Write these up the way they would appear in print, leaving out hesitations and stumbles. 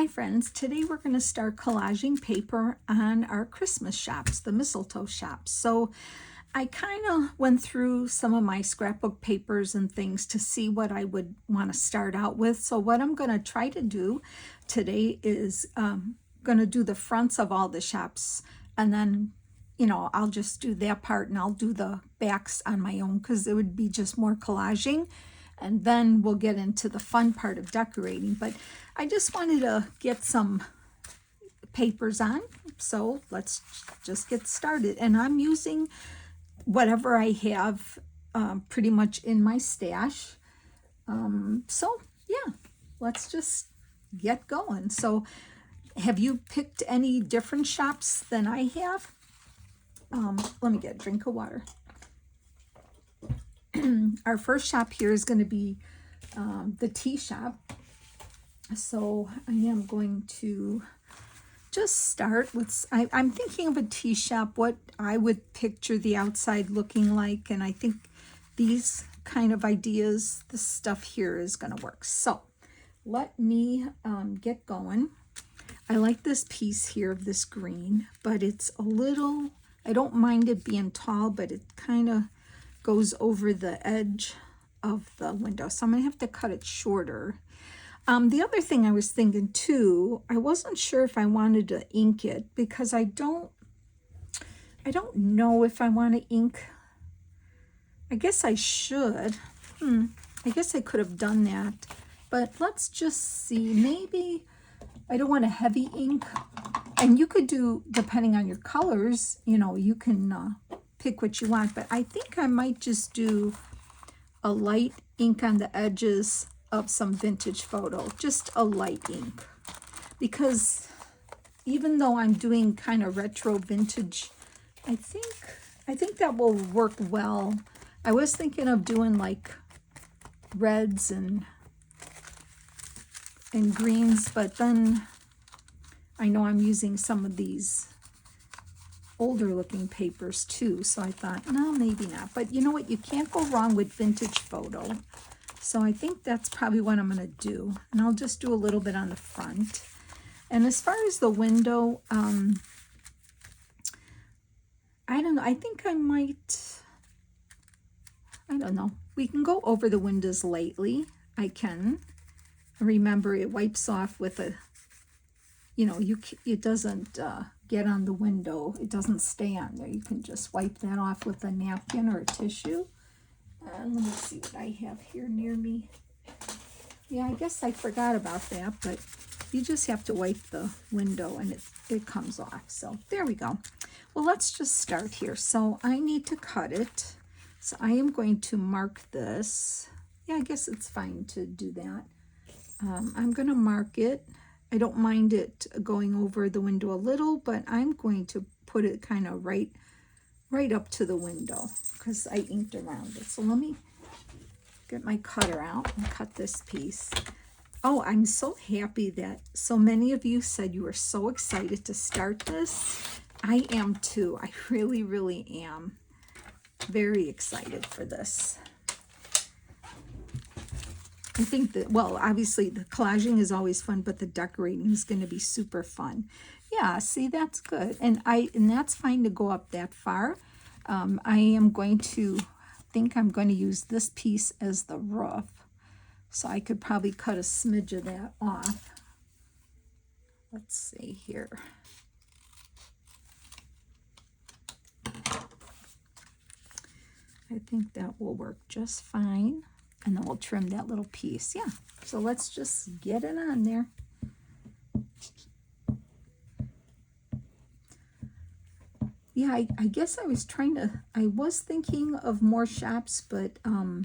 Hi friends, today we're going to start collaging paper on our Christmas shops, the Mistletoe Shops. So I kind of went through some of my scrapbook papers and things to see what I would want to start out with. So what I'm going to try to do today is going to do the fronts of all the shops, and then I'll just do that part and I'll do the backs on my own because it would be just more collaging. And then we'll get into the fun part of decorating. But I just wanted to get some papers on, so let's just get started. And I'm using whatever I have pretty much in my stash. So yeah, let's just get going. So have you picked any different shops than I have? Let me get a drink of water. Our first shop here is going to be the tea shop. So I am going to just start with, I'm thinking of a tea shop, what I would picture the outside looking like. And I think these kind of ideas, this stuff here is going to work. So let me get going. I like this piece here of this green, but it's a little, I don't mind it being tall, but it kind of goes over the edge of the window, so I'm gonna have to cut it shorter. The other thing I was thinking too, I wasn't sure if I wanted to ink it because I don't know if I want to ink. I guess I should. I guess I could have done that, but let's just see. Maybe I don't want a heavy ink, and you could do, depending on your colors, you can pick what you want, but I think I might just do a light ink on the edges of some vintage photo, just a light ink, because even though I'm doing kind of retro vintage, I think that will work well. I was thinking of doing like reds and greens, but then I know I'm using some of these older looking papers too, so I thought, no, maybe not. But you know what, you can't go wrong with vintage photo, so I think that's probably what I'm going to do. And I'll just do a little bit on the front. And as far as the window, I don't know, I think I might, I don't know, we can go over the windows lightly. I can remember it wipes off with a, it doesn't get on the window. It doesn't stay on there. You can just wipe that off with a napkin or a tissue. And let me see what I have here near me. Yeah, I guess I forgot about that, but you just have to wipe the window and it comes off. So there we go. Well, let's just start here. So I need to cut it. So I am going to mark this. Yeah, I guess it's fine to do that. I'm going to mark it. I don't mind it going over the window a little, but I'm going to put it kind of right up to the window because I inked around it. So let me get my cutter out and cut this piece. Oh, I'm so happy that so many of you said you were so excited to start this. I am too. I really, really am very excited for this. I think that, well, obviously the collaging is always fun, but the decorating is going to be super fun. Yeah, see, that's good. And that's fine to go up that far. I am going to think I'm going to use this piece as the roof. So I could probably cut a smidge of that off. Let's see here. I think that will work just fine. And then we'll trim that little piece. Yeah, so let's just get it on there. Yeah, I guess I was thinking of more shops, but I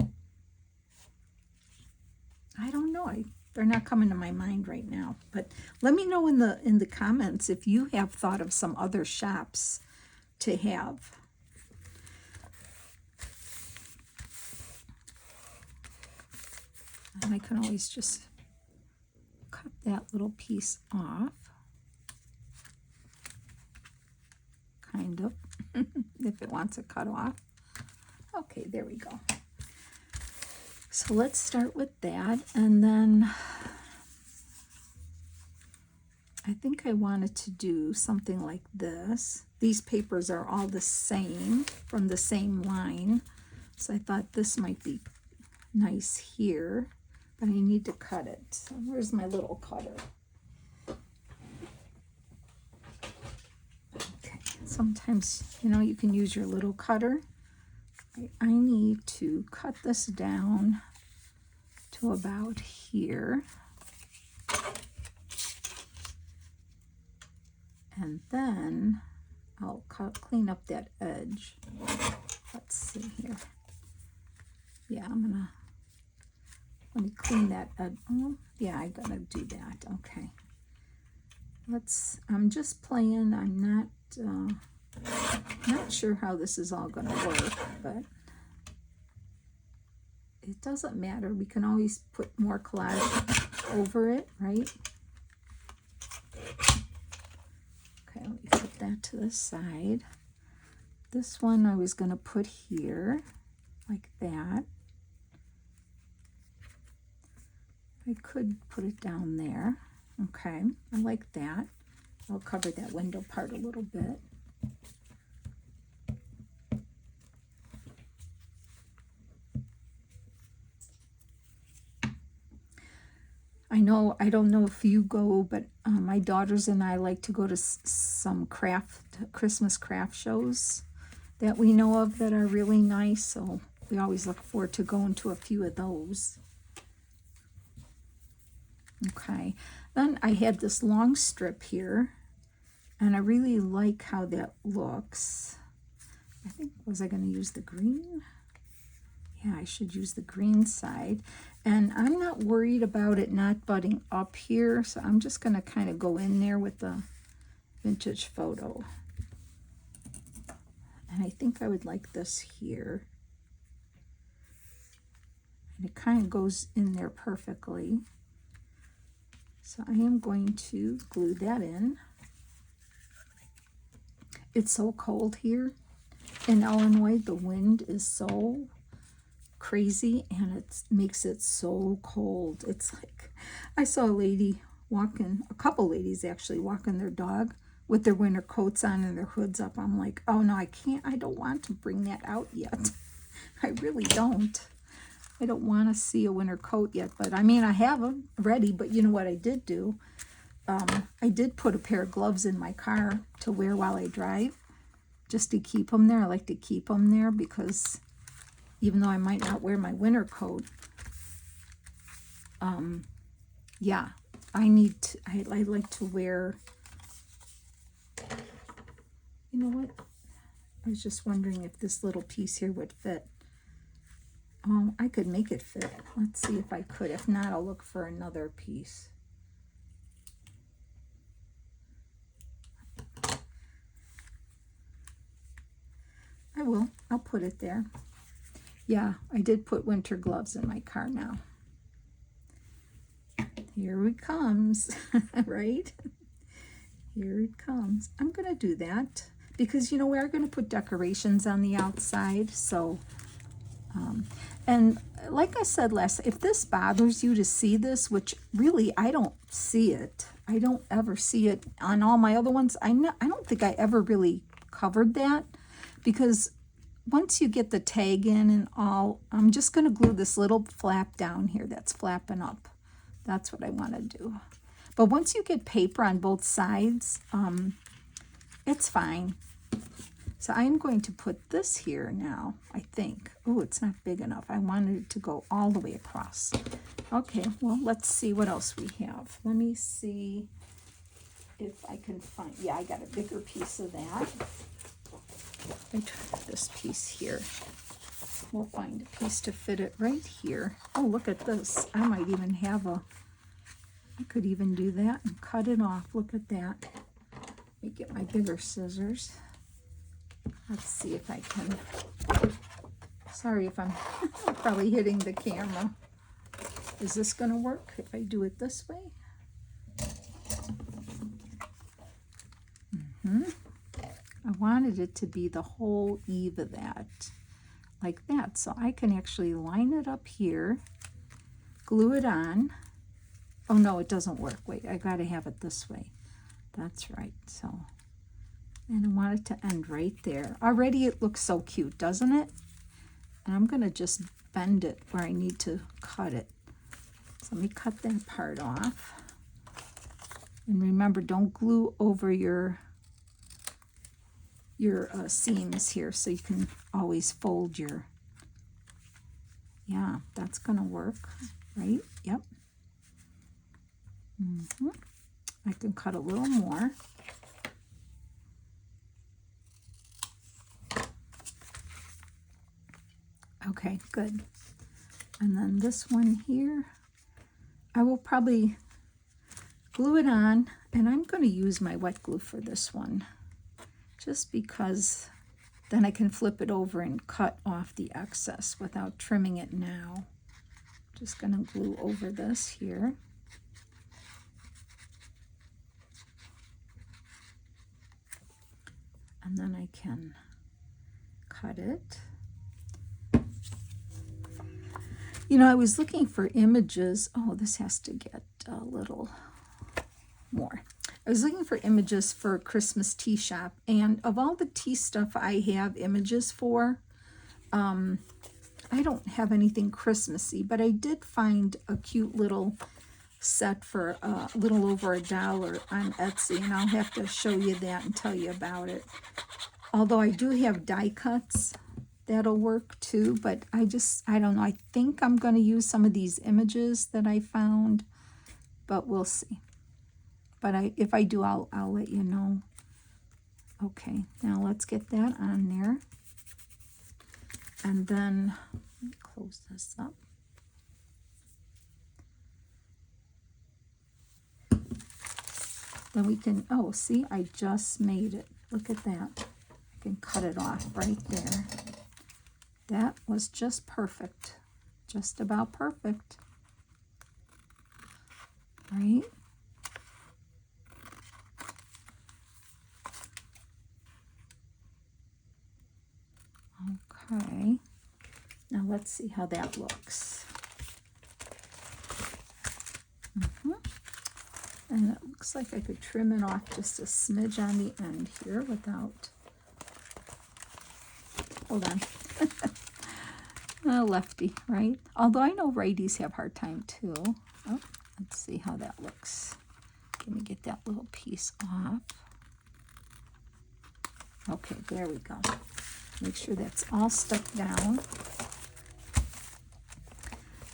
don't know. They're not coming to my mind right now. But let me know in the comments if you have thought of some other shops to have. And I can always just cut that little piece off, kind of, if it wants it cut off. Okay, there we go. So let's start with that, and then I think I wanted to do something like this. These papers are all the same, from the same line. So I thought this might be nice here, but I need to cut it. So where's my little cutter? Okay, sometimes, you know, you can use your little cutter. I need to cut this down to about here. And then I'll clean up that edge. Let's see here. Yeah, let me clean that edge. Oh, yeah, I gotta do that. Okay. I'm just playing. I'm not sure how this is all gonna work, but it doesn't matter. We can always put more collage over it, right? Okay, let me put that to the side. This one I was going to put here, like that. I could put it down there. Okay, I like that. I'll cover that window part a little bit. I don't know if you go, but my daughters and I like to go to some Christmas craft shows that we know of that are really nice. So we always look forward to going to a few of those. Okay, then I had this long strip here, and I really like how that looks. I think, was I going to use the green? Yeah, I should use the green side. And I'm not worried about it not butting up here, so I'm just going to kind of go in there with the vintage photo. And I think I would like this here. And it kind of goes in there perfectly. So I am going to glue that in. It's so cold here in Illinois. The wind is so crazy, and it makes it so cold. It's like, I saw a couple ladies actually walking their dog with their winter coats on and their hoods up. I'm like, oh no, I don't want to bring that out yet. I really don't. I don't want to see a winter coat yet, but I mean, I have them ready. But you know what I did do? I did put a pair of gloves in my car to wear while I drive, just to keep them there. I like to keep them there because even though I might not wear my winter coat, yeah, I like to wear, you know what? I was just wondering if this little piece here would fit. I could make it fit. Let's see if I could. If not, I'll look for another piece. I will. I'll put it there. Yeah, I did put winter gloves in my car now. Here it comes, right? Here it comes. I'm going to do that because, you know, we are going to put decorations on the outside. So, and like I said if this bothers you to see this, which really I don't see it. I don't ever see it on all my other ones. I don't think I ever really covered that because once you get the tag in and all, I'm just going to glue this little flap down here that's flapping up. That's what I want to do. But once you get paper on both sides, it's fine. So I'm going to put this here now, I think. Oh, it's not big enough. I wanted it to go all the way across. Okay, well, let's see what else we have. Let me see if I can find, yeah, I got a bigger piece of that. I try this piece here. We'll find a piece to fit it right here. Oh, look at this. I might even have I could even do that and cut it off. Look at that. Let me get my bigger scissors. Let's see if I can. Sorry if I'm probably hitting the camera. Is this going to work if I do it this way? I wanted it to be the whole eve of that, like that. So I can actually line it up here, glue it on. Oh no, it doesn't work. Wait, I got to have it this way. That's right. So, and I want it to end right there. Already it looks so cute, doesn't it? And I'm going to just bend it where I need to cut it. So let me cut that part off. And remember, don't glue over your seams here, so you can always fold your, yeah, that's going to work, right? Yep. I can cut a little more. Okay, good. And then this one here, I will probably glue it on, and I'm going to use my wet glue for this one, just because then I can flip it over and cut off the excess without trimming it now. Just going to glue over this here. And then I can cut it. You know, I was looking for images. Oh, this has to get a little more. I was looking for images for Christmas tea shop, and of all the tea stuff I have images for, I don't have anything Christmassy, but I did find a cute little set for a little over $1 on Etsy, and I'll have to show you that and tell you about it. Although I do have die cuts that'll work too, but I don't know. I think I'm going to use some of these images that I found, but we'll see. But if I do, I'll let you know. Okay, now let's get that on there. And then, let me close this up. Then we can, oh, see, I just made it. Look at that. I can cut it off right there. That was just perfect. Just about perfect. Right? Okay. Now let's see how that looks. And it looks like I could trim it off just a smidge on the end here without, hold on. Lefty, right? Although I know righties have a hard time too. Oh, let's see how that looks. Let me get that little piece off. Okay, there we go. Make sure that's all stuck down.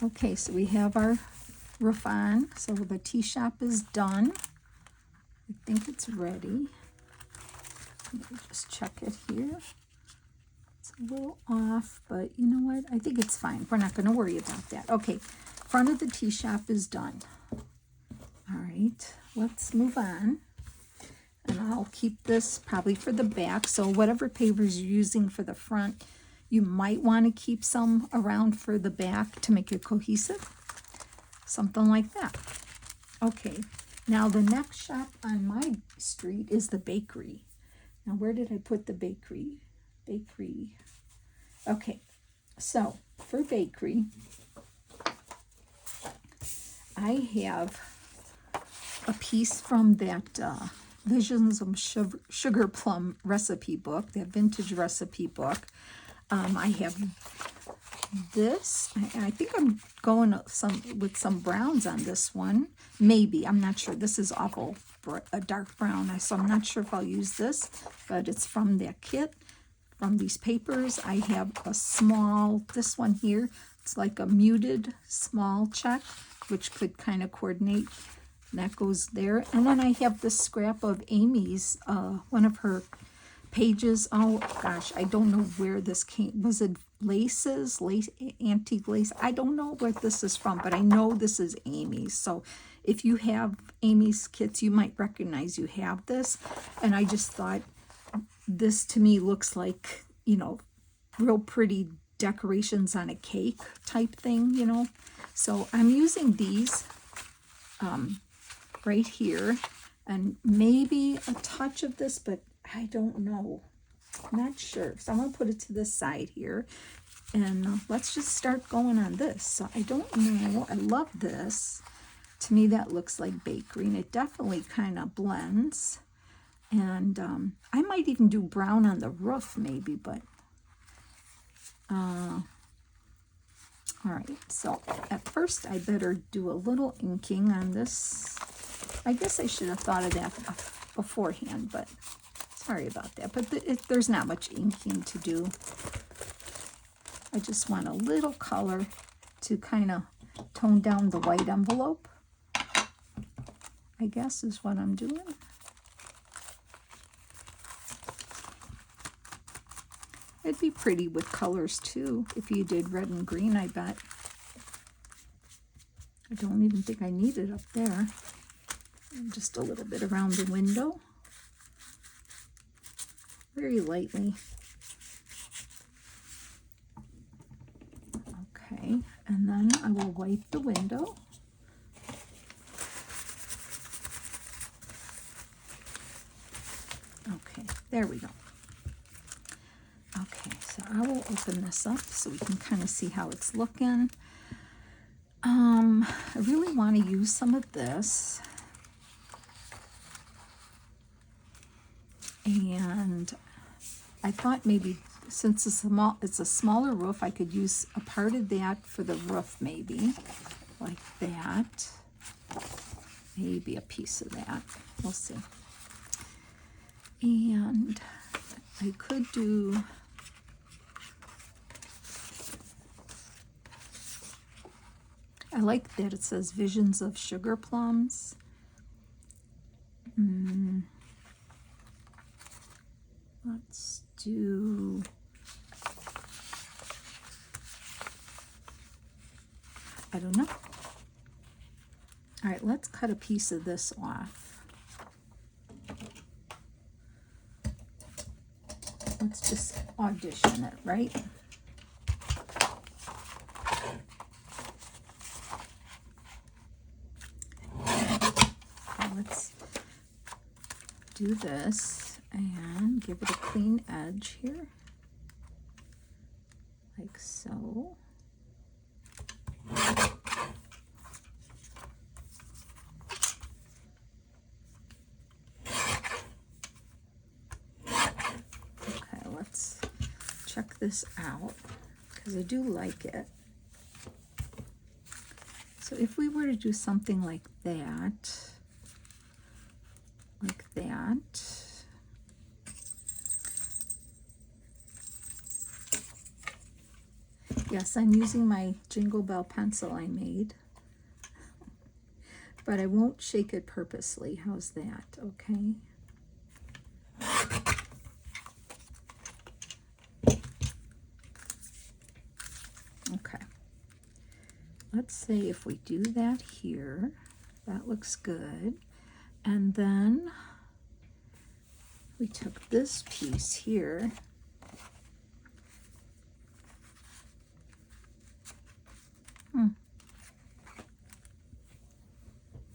Okay, so we have our roof on. So the tea shop is done. I think it's ready. Let me just check it here. It's a little off, but you know what? I think it's fine. We're not going to worry about that. Okay, front of the tea shop is done. All right, let's move on. And I'll keep this probably for the back. So whatever papers you're using for the front, you might want to keep some around for the back to make it cohesive. Something like that. Okay, now the next shop on my street is the bakery. Now where did I put the bakery? Okay, so for bakery, I have a piece from that Visions of Sugar Plum recipe book, that vintage recipe book. I have this. I think I'm going with some browns on this one. Maybe, I'm not sure. This is awful a dark brown, so I'm not sure if I'll use this, but it's from that kit. From these papers, I have a small, this one here, it's like a muted small check, which could kind of coordinate. That goes there. And then I have this scrap of Amy's, one of her pages. Oh gosh, I don't know where this came. Was it laces, antique lace? I don't know where this is from, but I know this is Amy's. So if you have Amy's kits, you might recognize you have this. And I just thought this to me looks like, you know, real pretty decorations on a cake type thing, you know. So I'm using these right here, and maybe a touch of this, but I don't know. I'm not sure. So I'm going to put it to the side here, and let's just start going on this. So I don't know. I love this. To me, that looks like baked green. It definitely kind of blends. And I might even do brown on the roof maybe, but all right, so at first I better do a little inking on this. I guess I should have thought of that beforehand, but sorry about that. But there's not much inking to do. I just want a little color to kind of tone down the white envelope, I guess is what I'm doing. It'd be pretty with colors too, if you did red and green, I bet. I don't even think I need it up there. Just a little bit around the window. Very lightly. Okay, and then I will wipe the window. Okay, there we go. Okay, so I will open this up so we can kind of see how it's looking. I really want to use some of this. And I thought maybe since it's a smaller roof, I could use a part of that for the roof maybe, like that. Maybe a piece of that. We'll see. And I could do I like that it says Visions of Sugar Plums. Let's do I don't know. All right, let's cut a piece of this off. Let's just audition it, right? Let's do this and give it a clean edge here, like so. Okay, let's check this out because I do like it. So if we were to do something like that, yes, I'm using my Jingle Bell pencil I made, but I won't shake it purposely. How's that? Okay. Okay. Let's say if we do that here, that looks good. And then we took this piece here.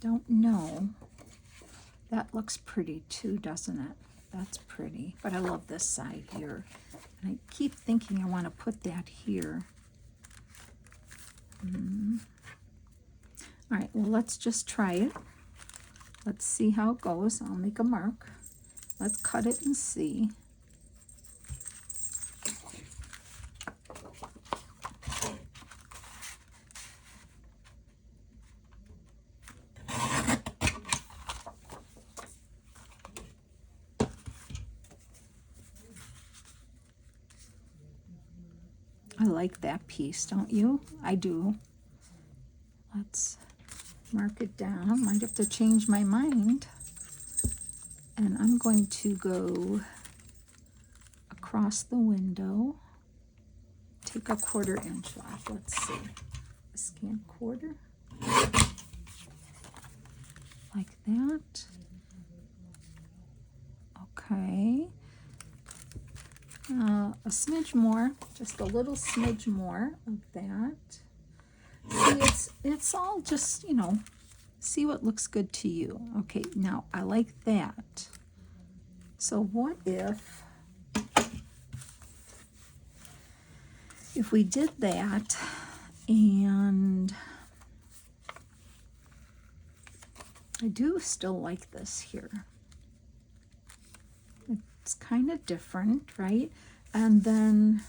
Don't know. That looks pretty too, doesn't it? That's pretty, but I love this side here. And I keep thinking I want to put that here. All right, well, let's just try it. Let's see how it goes. I'll make a mark. Let's cut it and see. I like that piece, don't you? I do. Let's mark it down. Might have to change my mind. And I'm going to go across the window. Take a 1/4 inch off. Let's see. A scant 1/4. Like that. Okay. A smidge more, just a little smidge more of that. See, it's all just, you know, see what looks good to you. Okay, now I like that. So what if we did that and I do still like this here. It's kind of different, right? And then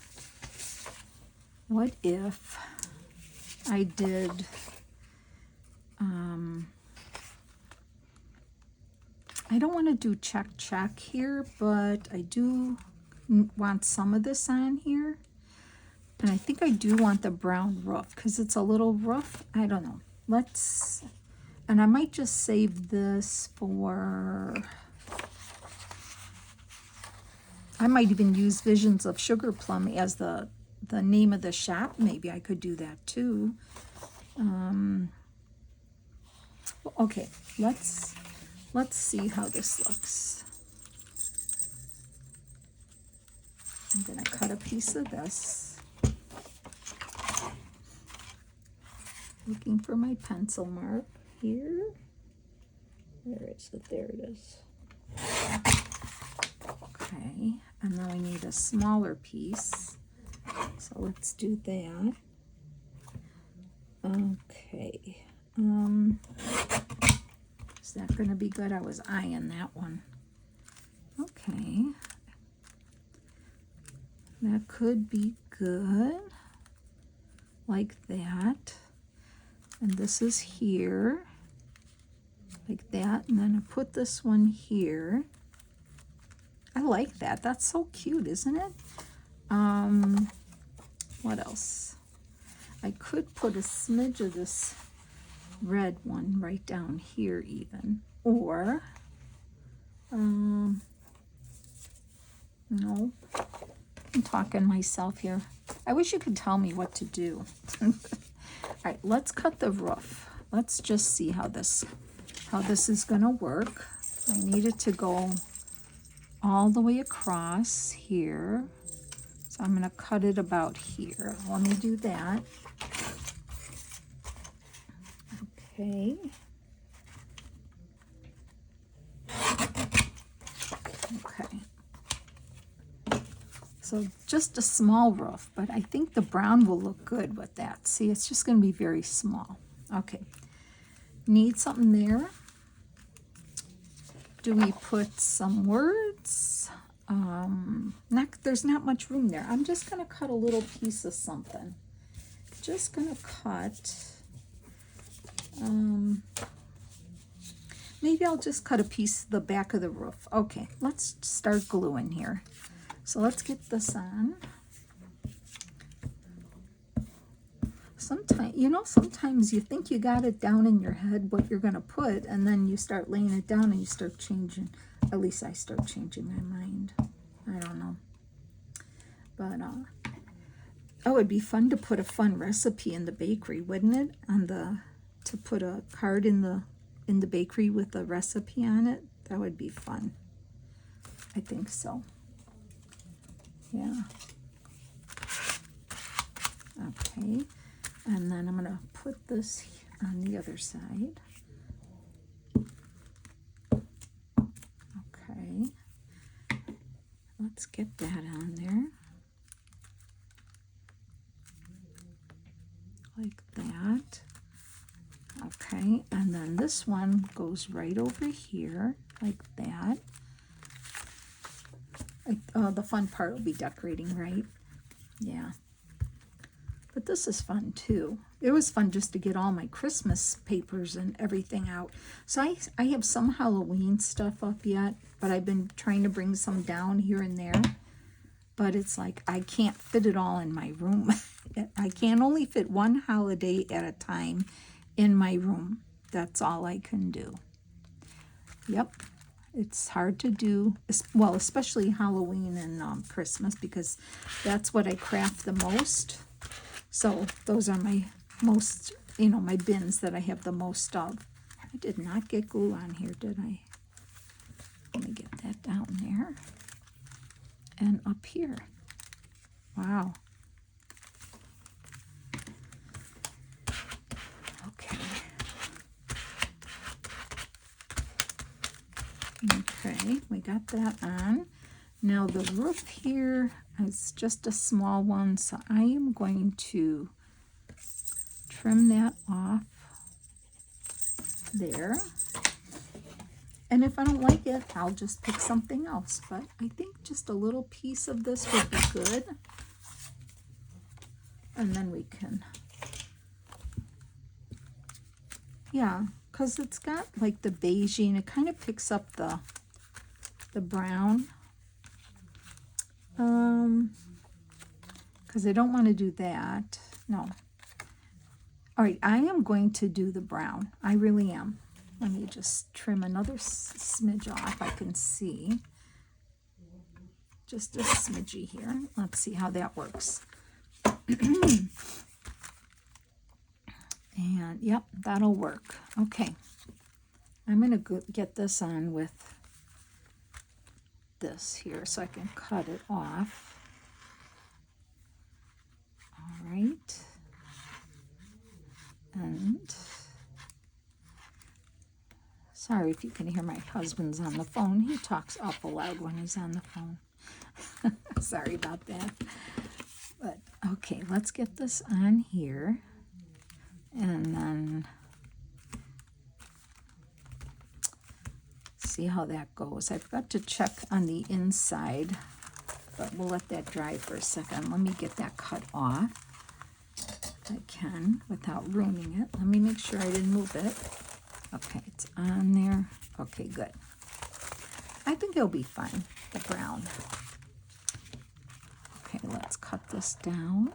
what if I did, I don't want to do check check here, but I do want some of this on here. And I think I do want the brown roof because it's a little rough. I don't know. Let's, and I might just save this for, I might even use Visions of Sugar Plum as the name of the shop. Maybe I could do that too. Okay, let's see how this looks. I'm gonna cut a piece of this. Looking for my pencil mark here. Where is it? There it is. Okay, and now we need a smaller piece. So let's do that. Okay. Is that going to be good? I was eyeing that one. Okay. That could be good. Like that. And this is here. Like that. And then I put this one here. I like that. That's so cute, isn't it? What else? I could put a smidge of this red one right down here even. Or, no, I'm talking myself here. I wish you could tell me what to do. All right, let's cut the roof. Let's just see how this is gonna work. I need it to go all the way across here. So I'm gonna cut it about here. Let me do that. Okay. Okay. So just a small roof, but I think the brown will look good with that. See, it's just going to be very small. Okay. Need something there. Do we put some words? There's not much room there. I'm just going to cut a little piece of something. Just going to cut... maybe I'll just cut a piece of the back of the roof. Okay, let's start gluing here. So let's get this on. Sometimes you think you got it down in your head what you're going to put, and then you start laying it down and you start changing. At least I start changing my mind. I don't know. But oh, it'd be fun to put a fun recipe in the bakery, wouldn't it? To put a card in the bakery with a recipe on it. That would be fun. I think so. Yeah. Okay. And then I'm going to put this on the other side. Okay. Let's get that on there. Like that. Okay, and then this one goes right over here, like that. The fun part will be decorating, right? Yeah. But this is fun, too. It was fun just to get all my Christmas papers and everything out. So I have some Halloween stuff up yet, but I've been trying to bring some down here and there. But it's like I can't fit it all in my room. I can only fit one holiday at a time in my room. That's all I can do. Yep. It's hard to do, well, especially Halloween and Christmas, because that's what I craft the most. So those are my most, my bins that I have the most of. I did not get glue on here, did I? Let me get that down there. And up here. Wow. Okay, we got that on. Now the roof here is just a small one, so I am going to trim that off there. And if I don't like it, I'll just pick something else. But I think just a little piece of this would be good. And then we can, yeah, because it's got like the beigey and it kind of picks up the brown. Because I don't want to do that. No. All right, I am going to do the brown. I really am. Let me just trim another smidge off. I can see. Just a smidgy here. Let's see how that works. And yep, that'll work. Okay. I'm going to get this on with this here so I can cut it off. All right. And sorry if you can hear my husband's on the phone. He talks awful loud when he's on the phone. Sorry about that. But okay, let's get this on here. And then see how that goes. I forgot to check on the inside, but we'll let that dry for a second. Let me get that cut off. I can without ruining it. Let me make sure I didn't move it. Okay, it's on there. Okay, good. I think it'll be fine, the brown. Okay, let's cut this down.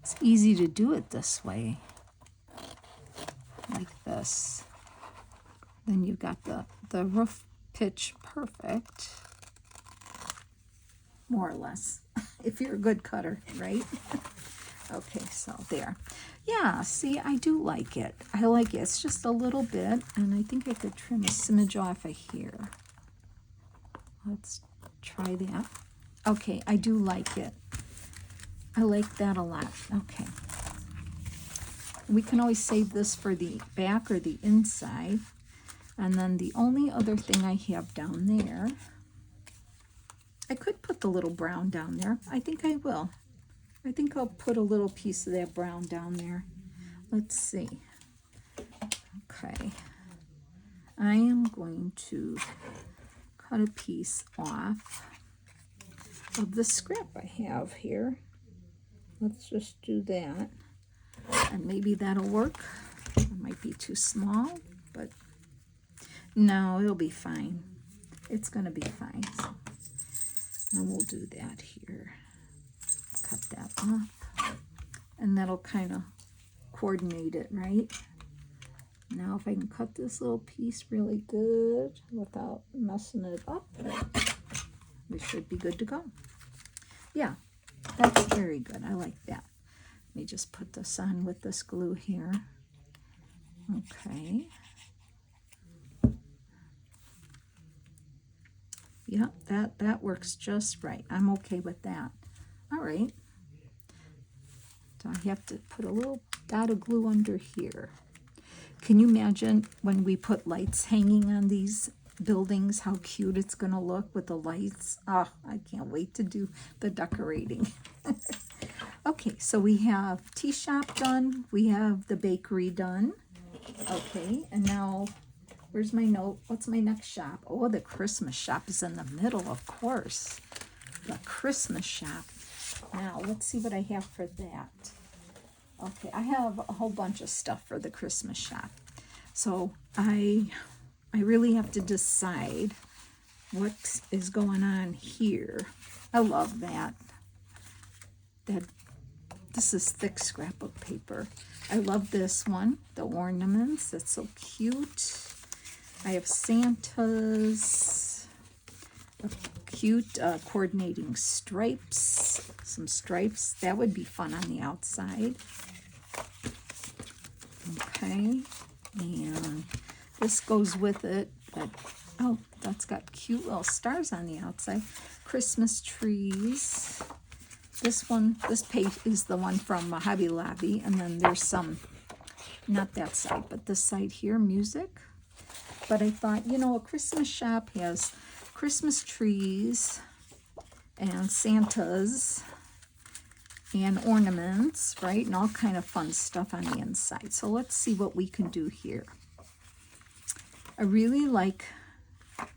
It's easy to do it this way, like this. Then you've got the roof pitch perfect, more or less, if you're a good cutter, right? Okay, so there. Yeah, see, I do like it. I like it. It's just a little bit, and I think I could trim a smidge off of here. Let's try that. Okay, I do like it. I like that a lot. Okay. We can always save this for the back or the inside. And then the only other thing I have down there, I could put the little brown down there. I think I will. I think I'll put a little piece of that brown down there. Let's see. Okay. I am going to cut a piece off of the scrap I have here. Let's just do that. And maybe that'll work. It might be too small, but no, it'll be fine. It's going to be fine. So, and we'll do that here. Cut that off. And that'll kind of coordinate it, right? Now if I can cut this little piece really good without messing it up, we should be good to go. Yeah, that's very good. I like that. Let me just put this on with this glue here. Okay. Yeah, that works just right. I'm okay with that. All right. So I have to put a little dot of glue under here. Can you imagine when we put lights hanging on these buildings, how cute it's going to look with the lights? Oh, I can't wait to do the decorating. Okay, so we have tea shop done. We have the bakery done. Okay, and now where's my note? What's my next shop? Oh, the Christmas shop is in the middle, of course. The Christmas shop. Now, let's see what I have for that. Okay, I have a whole bunch of stuff for the Christmas shop. So I really have to decide what is going on here. I love that. This is thick scrapbook paper. I love this one, the ornaments. That's so cute. I have Santa's, cute coordinating stripes, some stripes. That would be fun on the outside. Okay, and this goes with it, but oh, that's got cute little stars on the outside. Christmas trees. This page is the one from Hobby Lobby, and then there's some, not that side, but this side here, music. But I thought, you know, a Christmas shop has Christmas trees and Santas and ornaments, right? And all kind of fun stuff on the inside. So let's see what we can do here. I really like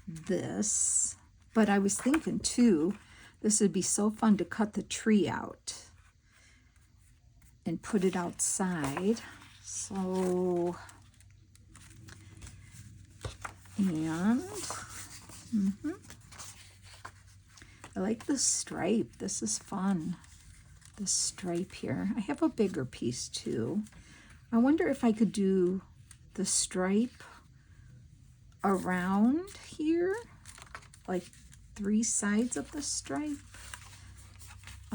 this, but I was thinking too, this would be so fun to cut the tree out and put it outside. So, and I like the stripe. This is fun. The stripe here. I have a bigger piece too. I wonder if I could do the stripe around here, like 3 sides of the stripe,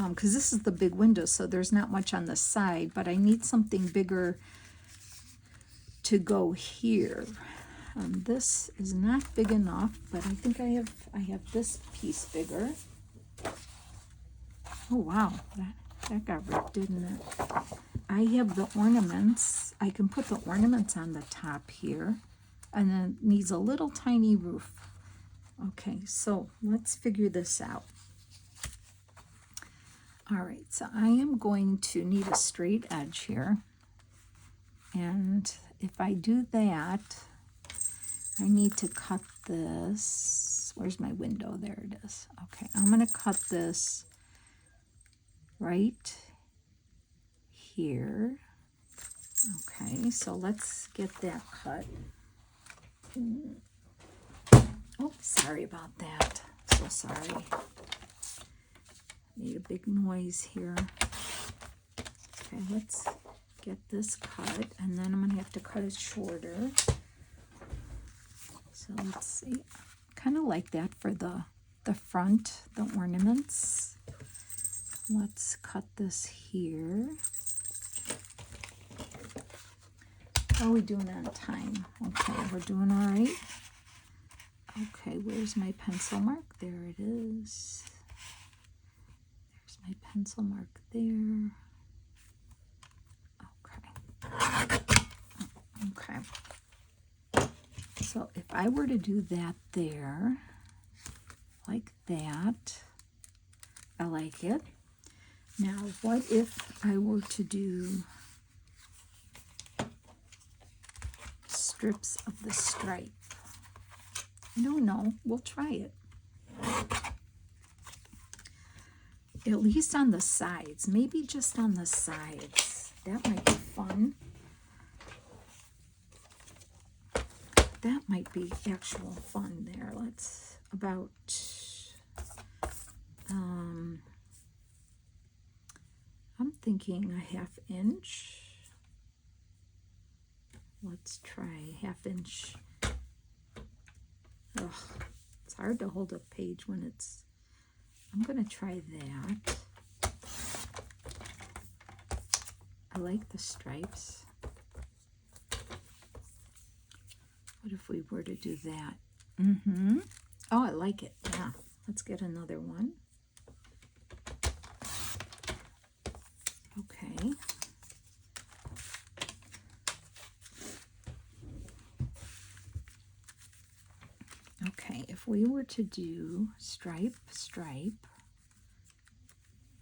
because this is the big window, so there's not much on the side, but I need something bigger to go here. This is not big enough, but I think I have this piece bigger. Oh wow, that got ripped, didn't it? I have the ornaments. I can put the ornaments on the top here, and then it needs a little tiny roof. Okay, so let's figure this out. All right, so I am going to need a straight edge here, and if I do that, I need to cut this. Where's my window? There it is. Okay, I'm going to cut this right here. Okay, so let's get that cut. Oh, sorry about that. So sorry. Made a big noise here. Okay, let's get this cut, and then I'm going to have to cut it shorter. So let's see. Kind of like that for the front, the ornaments. Let's cut this here. How are we doing on time? Okay, we're doing all right. Okay, where's my pencil mark? There it is. There's my pencil mark there. Okay. Okay. So if I were to do that there, like that, I like it. Now, what if I were to do strips of the stripe? I don't know. We'll try it. At least on the sides. Maybe just on the sides. That might be fun. That might be actual fun there. Let's about I'm thinking a 1/2 inch. Let's try 1/2 inch. Ugh, it's hard to hold a page when it's, I'm going to try that. I like the stripes. What if we were to do that? Oh, I like it. Yeah. Let's get another one. Okay. Okay, if we were to do stripe,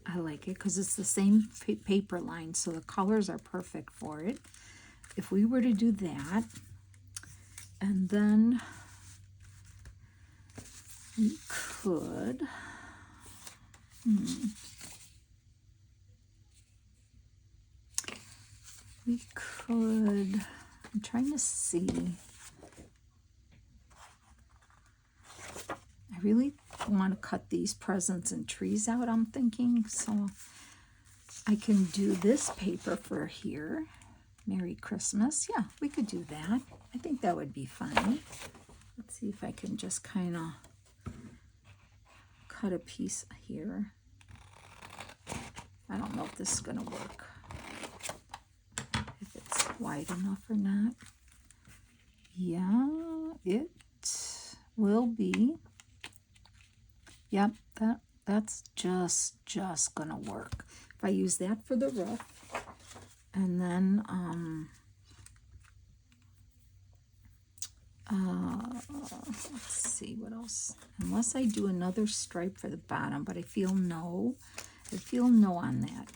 I like it because it's the same paper line, so the colors are perfect for it. If we were to do that, and then we could, I'm trying to see. I really want to cut these presents and trees out, I'm thinking, so I can do this paper for here. Merry Christmas. Yeah, we could do that. I think that would be fun. Let's see if I can just kind of cut a piece here. I don't know if this is going to work, if it's wide enough or not. Yeah, it will be. Yep, that's just gonna work. If I use that for the roof, and then let's see what else. Unless I do another stripe for the bottom, but I feel no on that.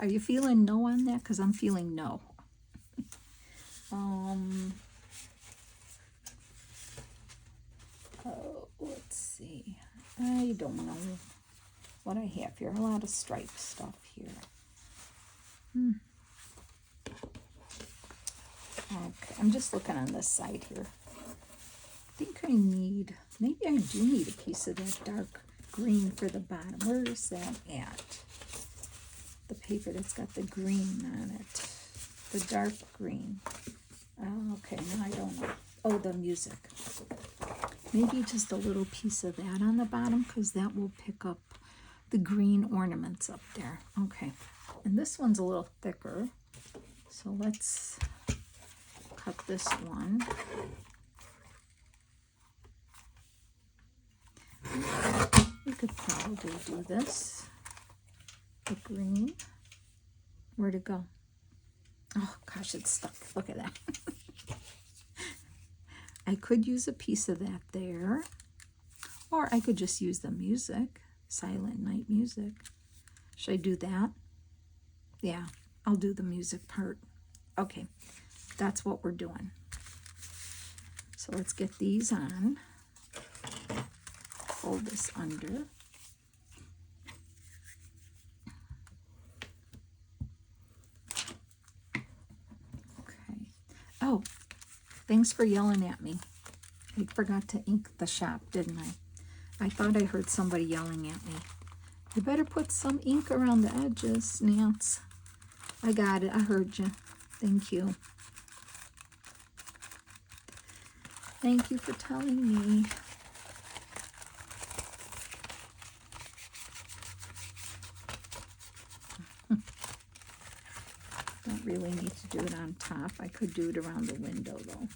Are you feeling no on that? Because I'm feeling no. I don't know what I have here. A lot of stripe stuff here. Okay, I'm just looking on this side here. I think I need, maybe I do need a piece of that dark green for the bottom. Where is that at? The paper that's got the green on it. The dark green. Oh, okay, now I don't know. Oh, the music. Maybe just a little piece of that on the bottom, because that will pick up the green ornaments up there. Okay, and this one's a little thicker. So let's cut this one. We could probably do this. The green. Where'd it go? Oh gosh, it's stuck. Look at that. I could use a piece of that there. Or I could just use the music. Silent night music. Should I do that? Yeah, I'll do the music part. Okay, that's what we're doing. So let's get these on. Fold this under. Okay. Oh, thanks for yelling at me. I forgot to ink the shop, didn't I? I thought I heard somebody yelling at me. You better put some ink around the edges, Nance. I got it. I heard you. Thank you. Thank you for telling me. Don't really need to do it on top. I could do it around the window though.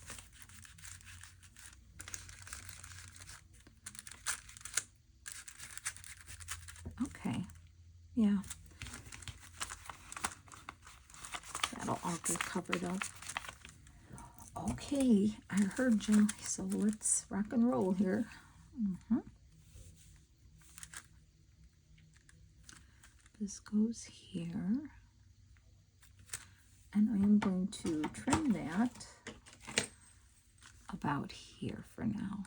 Okay, yeah. That'll all get covered up. Okay, I heard you. So let's rock and roll here. This goes here. And I'm going to trim that about here for now.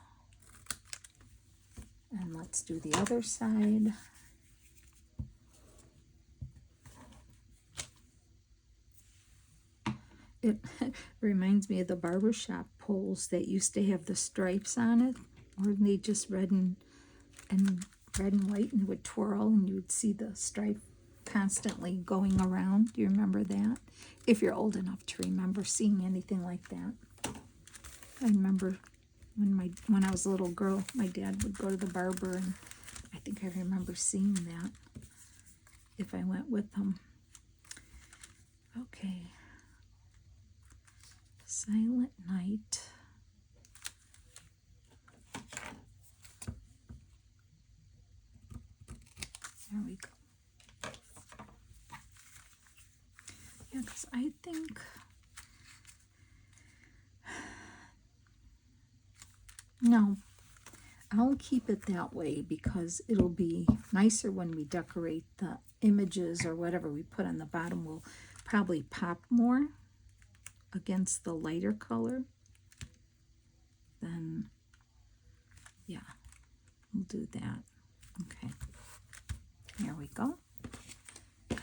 And let's do the other side. It reminds me of the barbershop poles that used to have the stripes on it, or they just red and white, and would twirl, and you would see the stripe constantly going around. Do you remember that? If you're old enough to remember seeing anything like that. I remember when I was a little girl, my dad would go to the barber, and I think I remember seeing that if I went with him. Okay. Silent Night. There we go. Yeah, because I think no, I'll keep it that way because it'll be nicer when we decorate the images or whatever we put on the bottom. Will probably pop more against the lighter color. Then yeah, we'll do that. Okay, there we go.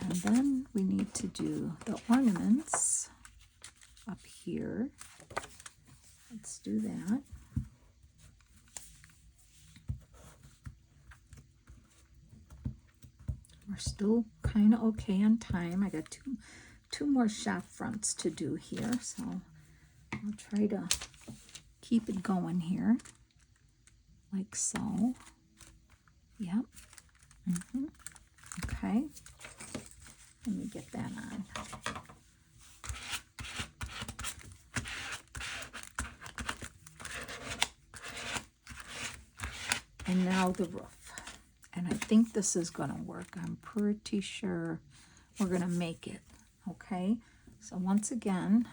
And then we need to do the ornaments up here. Let's do that. We're still kind of okay on time. I got two more shop fronts to do here, so I'll try to keep it going here, like so. Yep. Okay. Let me get that on. And now the roof. And I think this is going to work. I'm pretty sure we're going to make it. Okay, so once again,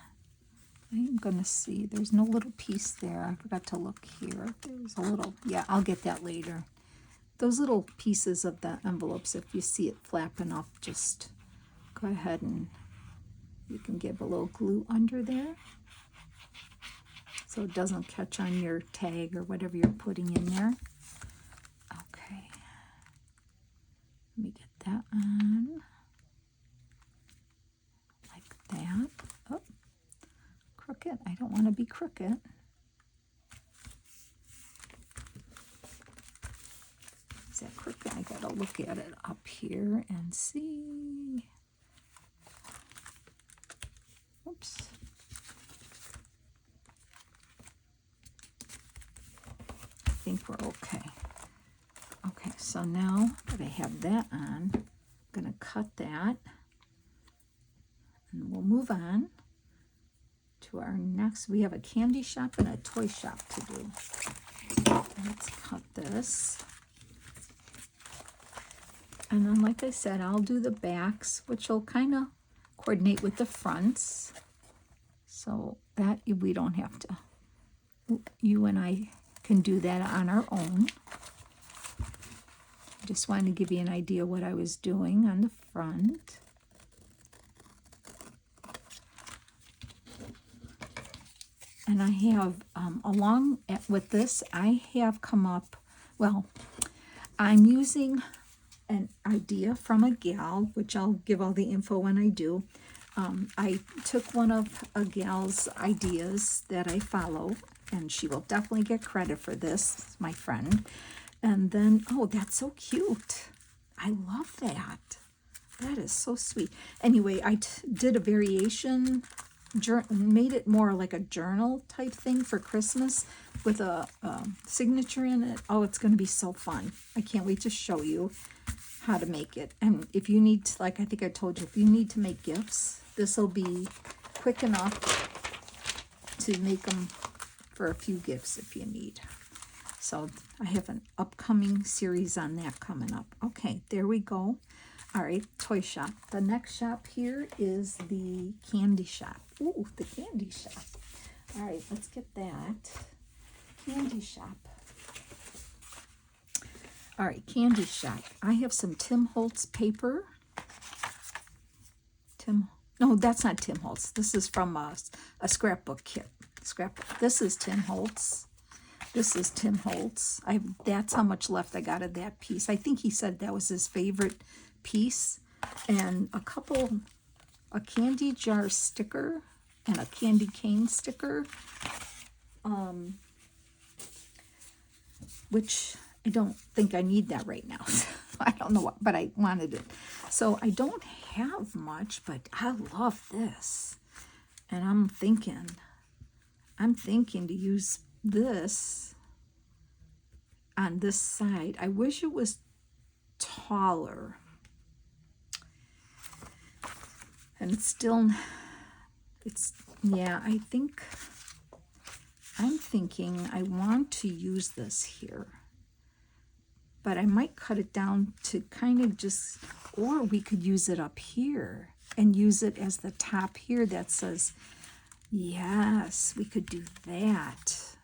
I'm going to see. There's no little piece there. I forgot to look here. There's a little. Yeah, I'll get that later. Those little pieces of the envelopes, if you see it flapping up, just go ahead and you can give a little glue under there so it doesn't catch on your tag or whatever you're putting in there. Okay. that on like that. Oh, crooked. I don't want to be crooked. Is that crooked? I gotta look at it up here and see. Oops. I think we're okay. Okay, so now that I have that on, I'm gonna cut that, and we'll move on to our next. We have a candy shop and a toy shop to do. Let's cut this. And then, like I said, I'll do the backs, which will kind of coordinate with the fronts. So that we don't have to, you and I can do that on our own. Just wanted to give you an idea what I was doing on the front. And I have, along with this, I have come up, well, I'm using an idea from a gal, which I'll give all the info when I do. I took one of a gal's ideas that I follow, and she will definitely get credit for this, my friend. And then, oh, that's so cute. I love that. That is so sweet. Anyway, I did a variation, made it more like a journal type thing for Christmas with a signature in it. Oh, it's going to be so fun. I can't wait to show you how to make it. And if you need to, like I think I told you, if you need to make gifts, this will be quick enough to make them for a few gifts if you need. So I have an upcoming series on that coming up. Okay, there we go. All right, toy shop. The next shop here is the candy shop. Ooh, the candy shop. All right, let's get that. Candy shop. All right, candy shop. I have some Tim Holtz paper. No, that's not Tim Holtz. This is from a scrapbook kit. Scrapbook. This is Tim Holtz. This is Tim Holtz. That's how much left I got of that piece. I think he said that was his favorite piece. And a candy jar sticker and a candy cane sticker, which I don't think I need that right now. I don't know what, but I wanted it. So I don't have much, but I love this. And I'm thinking to use this on this side. I wish it was taller. And I'm thinking I want to use this here. But I might cut it down to kind of just, or we could use it up here and use it as the top here that says, yes, we could do that.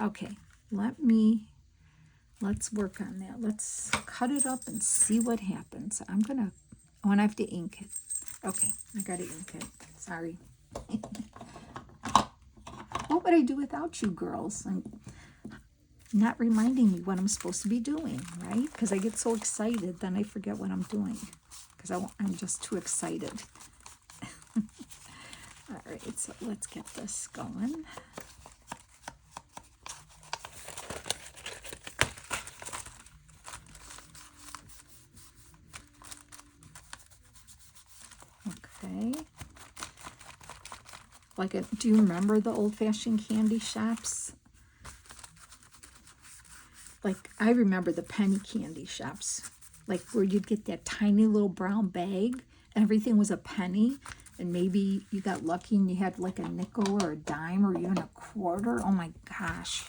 Okay, let's work on that. Let's cut it up and see what happens. I have to ink it. Okay, I gotta ink it. Sorry. What would I do without you girls? And not reminding me what I'm supposed to be doing, right? Because I get so excited, then I forget what I'm doing. Because I'm just too excited. All right, so let's get this going. Okay. Do you remember the old-fashioned candy shops? Like, I remember the penny candy shops, like where you'd get that tiny little brown bag, and everything was a penny, and maybe you got lucky and you had like a nickel or a dime or even a quarter. Oh my gosh.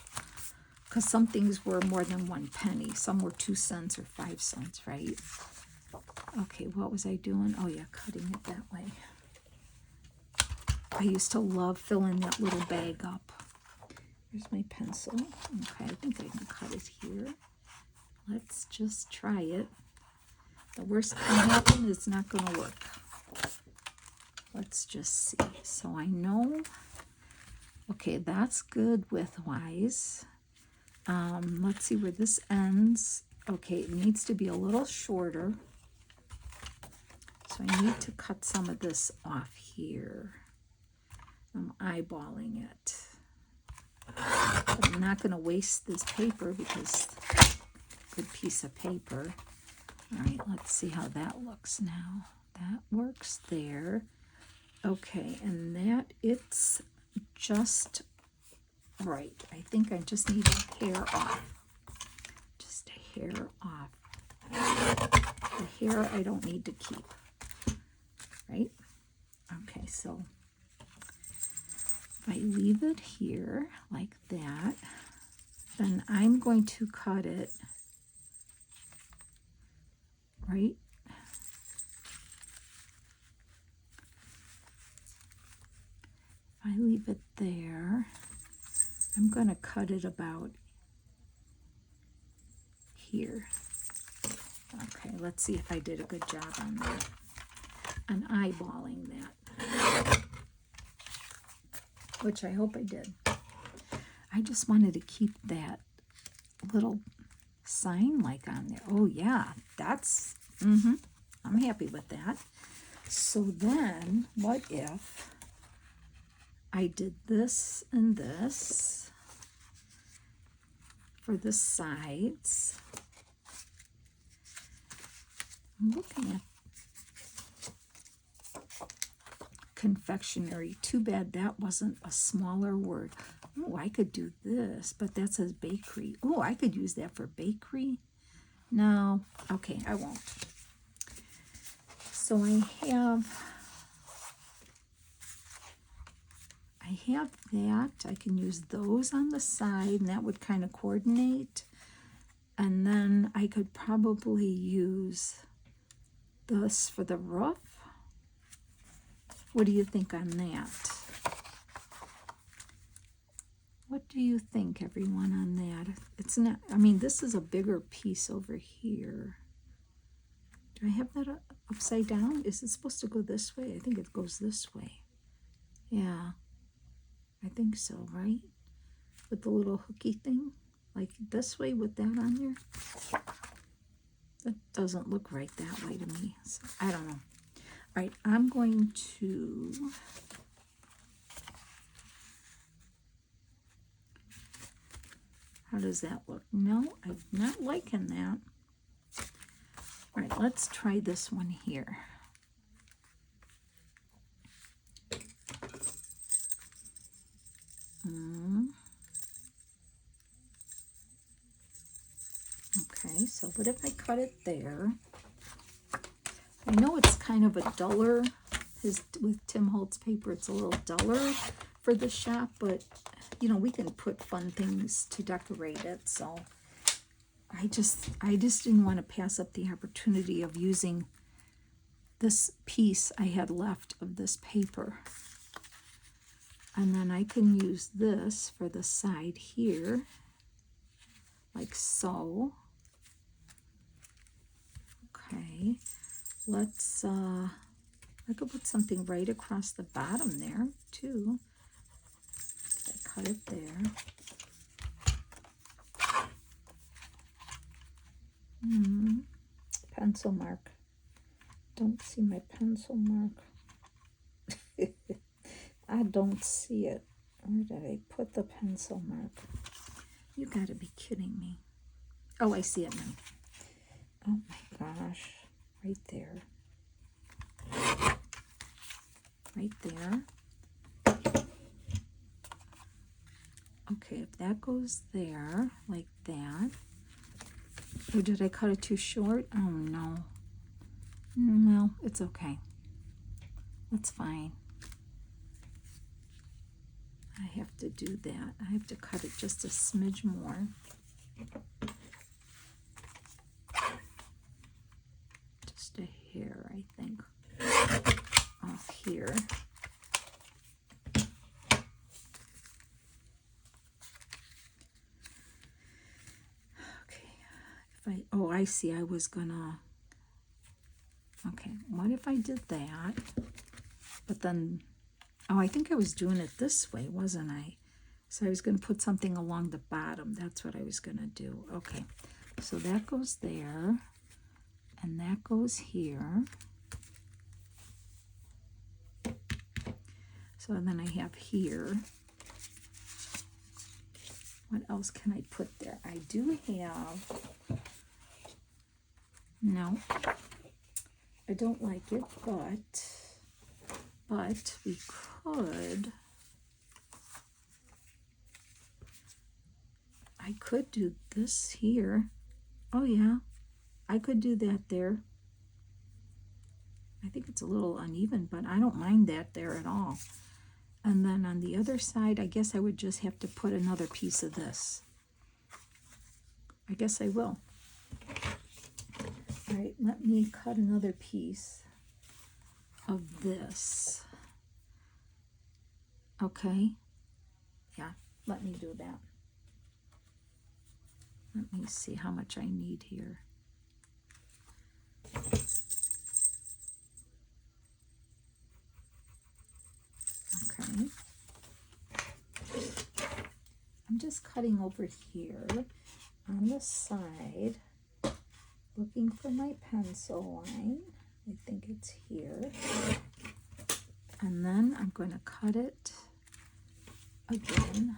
Because some things were more than 1 penny. Some were 2 cents or 5 cents, right? Okay, what was I doing? Oh yeah, cutting it that way. I used to love filling that little bag up. Here's my pencil. Okay, I think I can cut it here. Let's just try it. The worst that can happen is not going to work. Let's just see. So I know, okay, that's good widthwise. Let's see where this ends. Okay, it needs to be a little shorter. So I need to cut some of this off here. I'm eyeballing it. But I'm not going to waste this paper because good piece of paper. All right, let's see how that looks now. That works there. Okay, and that it's just right. I think I just need a hair off. Just a hair off. The hair I don't need to keep. Right? Okay, so if I leave it here like that, then I'm going to cut it right if I leave it there, I'm going to cut it about here. Okay, let's see if I did a good job on that. On eyeballing that. Which I hope I did. I just wanted to keep that little sign like on there. Oh yeah, that's, I'm happy with that. So then, what if I did this and this for the sides? I'm looking at confectionery. Too bad that wasn't a smaller word. Oh, I could do this, but that says bakery. Oh, I could use that for bakery. No, okay, I won't. So I have that. I can use those on the side, and that would kind of coordinate. And then I could probably use this for the roof. What do you think on that? What do you think, everyone, on that? It's not, I mean, this is a bigger piece over here. Do I have that upside down? Is it supposed to go this way? I think it goes this way. Yeah, I think so, right? With the little hooky thing, like this way with that on there. That doesn't look right that way to me. So I don't know. All right, I'm going to how does that look? No, I'm not liking that. All right, let's try this one here. Okay, so what if I cut it there? I know it's kind of a duller, with Tim Holtz paper, it's a little duller for the shop, but you know, we can put fun things to decorate it, so I just didn't want to pass up the opportunity of using this piece I had left of this paper. And then I can use this for the side here, like so. Okay, let's, I could put something right across the bottom there, too. I cut it there. Pencil mark. Don't see my pencil mark. I don't see it. Where did I put the pencil mark? You gotta be kidding me. Oh, I see it now. Oh my gosh. Right there. Right there. Okay, if that goes there, like that. Or did I cut it too short? Oh no. No, it's okay. That's fine. I have to do that. I have to cut it just a smidge more. Just a hair, I think, off here. Okay, oh, I see, I was gonna, okay, what if I did that, but then, oh, I think I was doing it this way, wasn't I? So I was going to put something along the bottom. That's what I was going to do. Okay, so that goes there, and that goes here. So then I have here. What else can I put there? I do have, no, I don't like it, but we could, I could do this here. Oh yeah, I could do that there. I think it's a little uneven, but I don't mind that there at all. And then on the other side, I guess I would just have to put another piece of this. I guess I will. All right, let me cut another piece of this. Okay, yeah, let me do that. Let me see how much I need here. Okay. I'm just cutting over here on the side, looking for my pencil line. I think it's here. And then I'm going to cut it again.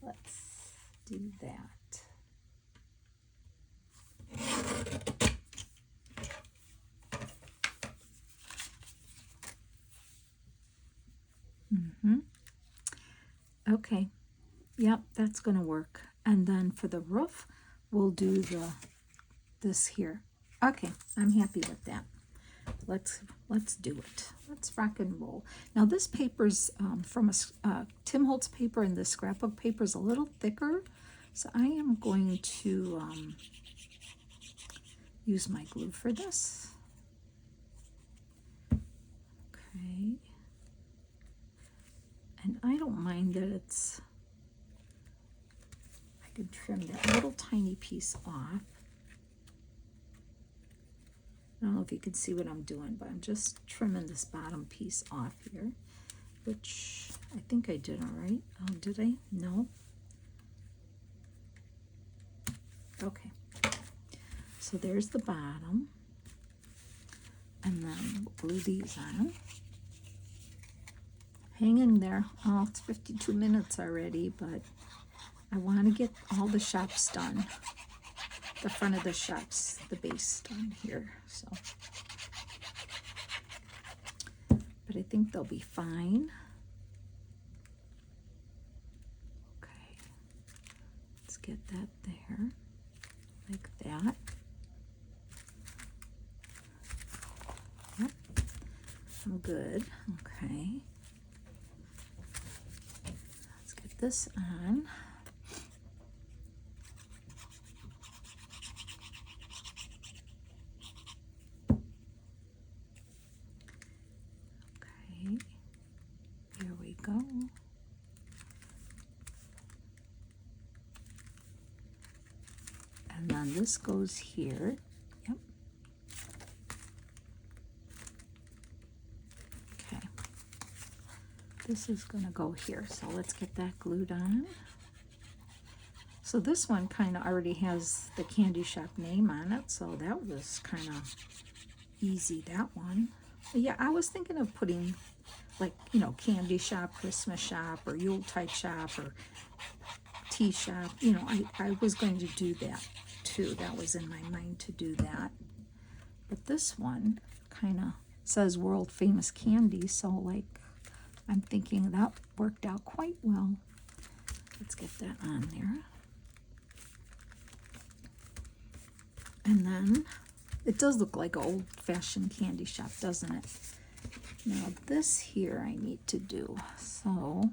Let's do that. Okay, yep, that's going to work. And then for the roof, we'll do this here. Okay, I'm happy with that. Let's do it. Let's rock and roll. Now this paper's from a Tim Holtz paper, and the scrapbook paper is a little thicker, so I am going to use my glue for this. Okay. And I don't mind that it's, I can trim that little tiny piece off. I don't know if you can see what I'm doing, but I'm just trimming this bottom piece off here, which I think I did all right. Oh, did I? No. Okay. So there's the bottom. And then we'll glue these on. Hang in there. Oh, it's 52 minutes already, but I want to get all the shops done. The front of the shops, the base done here. So, but I think they'll be fine. Okay, let's get that there, like that. Yep, I'm good. Okay. This on. Okay, here we go. And then this goes here. Yep. Okay. This is going to go here, so let's get that glued on. So this one kind of already has the candy shop name on it, so that was kind of easy, that one. But yeah, I was thinking of putting, like, you know, candy shop, Christmas shop, or Yuletide shop, or tea shop. You know, I was going to do that too. That was in my mind to do that. But this one kind of says world famous candy, so like, I'm thinking that worked out quite well. Let's get that on there. And then it does look like an old-fashioned candy shop, doesn't it? Now this here I need to do. So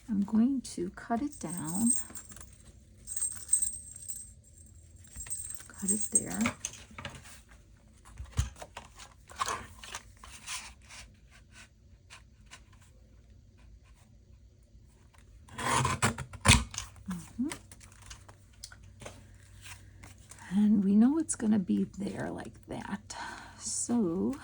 I'm going to cut it down. Cut it there. And we know it's going to be there like that. So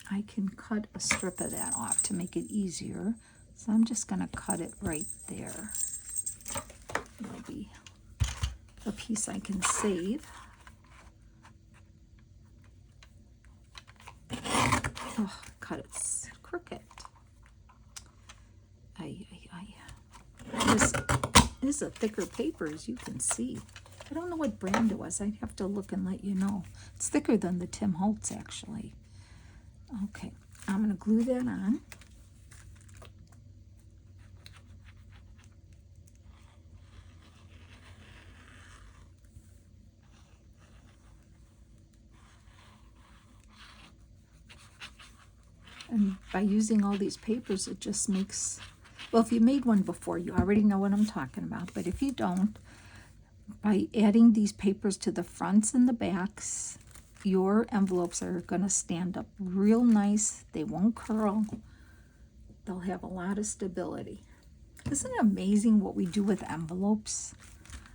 I can cut a strip of that off to make it easier. So I'm just going to cut it right there. That'll be a piece I can save. Oh, cut it is a thicker paper, as you can see. I don't know what brand it was. I'd have to look and let you know. It's thicker than the Tim Holtz, actually. Okay, I'm going to glue that on. And by using all these papers, it just makes, well, if you made one before, you already know what I'm talking about. But if you don't, by adding these papers to the fronts and the backs, your envelopes are going to stand up real nice. They won't curl. They'll have a lot of stability. Isn't it amazing what we do with envelopes?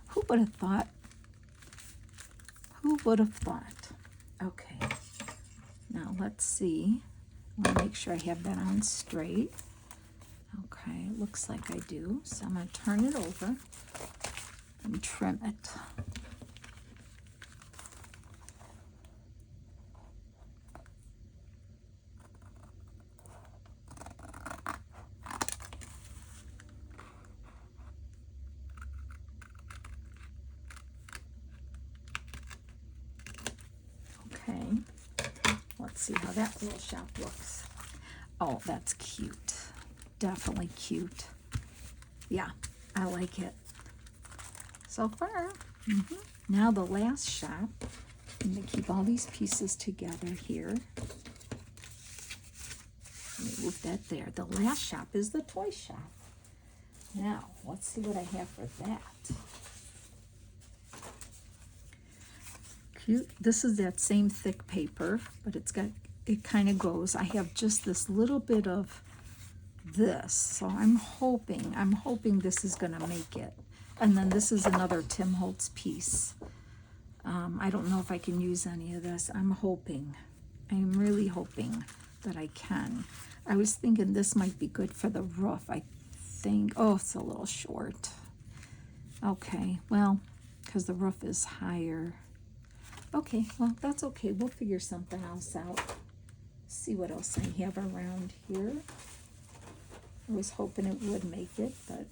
Who would have thought? Who would have thought? Okay, now let's see. I want to make sure I have that on straight. Okay, it looks like I do. So I'm going to turn it over and trim it. Okay, let's see how that little shop looks. Oh, that's cute. Definitely cute. Yeah, I like it so far. Now the last shop. I'm going to keep all these pieces together here. Let me move that there. The last shop is the toy shop. Now, let's see what I have for that. Cute. This is that same thick paper, but it's got, it kind of goes. I have just this little bit of this, so I'm hoping this is gonna make it. And then this is another Tim Holtz piece. I don't know if I can use any of this. I'm really hoping that I can. I was thinking this might be good for the roof. I think, oh, it's a little short. Okay, well, because the roof is higher. Okay, well, that's okay. We'll figure something else out. See what else I have around here. I was hoping it would make it, but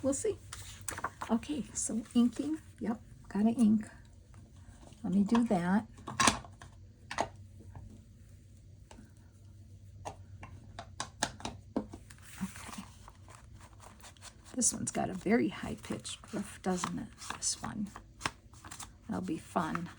we'll see. Okay, so inking. Yep, gotta ink. Let me do that. Okay. This one's got a very high-pitched roof, doesn't it? This one. That'll be fun.